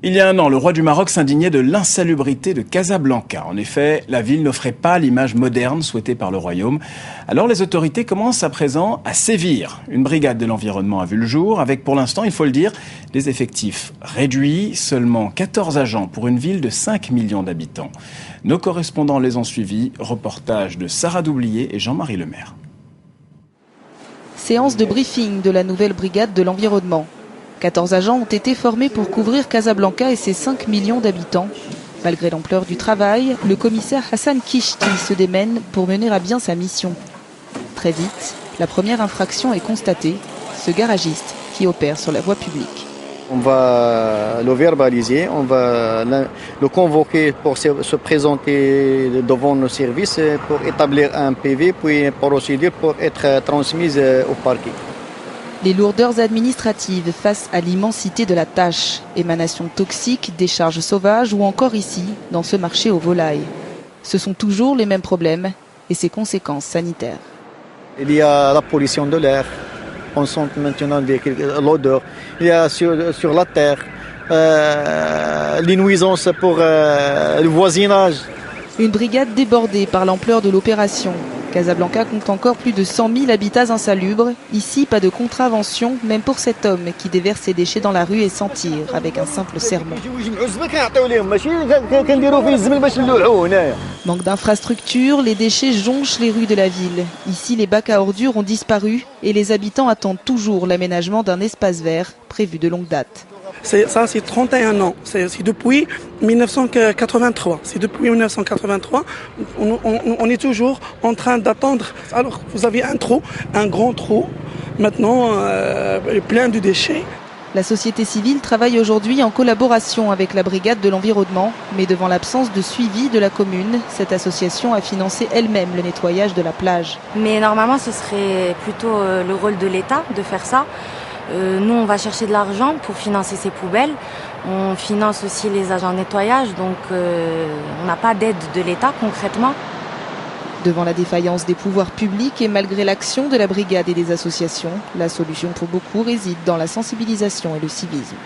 Il y a un an, le roi du Maroc s'indignait de l'insalubrité de Casablanca. En effet, la ville n'offrait pas l'image moderne souhaitée par le royaume. Alors les autorités commencent à présent à sévir. Une brigade de l'environnement a vu le jour, avec pour l'instant, il faut le dire, des effectifs réduits, seulement 14 agents pour une ville de 5 millions d'habitants. Nos correspondants les ont suivis. Reportage de Sarah Doublier et Jean-Marie Lemaire. Séance de briefing de la nouvelle brigade de l'environnement. 14 agents ont été formés pour couvrir Casablanca et ses 5 millions d'habitants. Malgré l'ampleur du travail, le commissaire Hassan Kishti se démène pour mener à bien sa mission. Très vite, la première infraction est constatée, ce garagiste qui opère sur la voie publique. On va le verbaliser, on va le convoquer pour se présenter devant nos services pour établir un PV, puis une procédure pour être transmise au parquet. Les lourdeurs administratives face à l'immensité de la tâche, émanations toxiques, décharges sauvages ou encore ici, dans ce marché aux volailles. Ce sont toujours les mêmes problèmes et ses conséquences sanitaires. Il y a la pollution de l'air, on sent maintenant l'odeur. Il y a sur la terre les nuisances pour le voisinage. Une brigade débordée par l'ampleur de l'opération. Casablanca compte encore plus de 100 000 habitats insalubres. Ici, pas de contravention, même pour cet homme qui déverse ses déchets dans la rue et s'en tire avec un simple sermon. Manque d'infrastructures, les déchets jonchent les rues de la ville. Ici, les bacs à ordures ont disparu et les habitants attendent toujours l'aménagement d'un espace vert prévu de longue date. C'est 31 ans, c'est depuis 1983. C'est depuis 1983, on est toujours en train d'attendre. Alors vous avez un grand trou, maintenant plein de déchets. La société civile travaille aujourd'hui en collaboration avec la brigade de l'environnement, mais devant l'absence de suivi de la commune, cette association a financé elle-même le nettoyage de la plage. Mais normalement ce serait plutôt le rôle de l'État de faire ça. Nous, on va chercher de l'argent pour financer ces poubelles. On finance aussi les agents de nettoyage, donc on n'a pas d'aide de l'État concrètement. Devant la défaillance des pouvoirs publics et malgré l'action de la brigade et des associations, la solution pour beaucoup réside dans la sensibilisation et le civisme.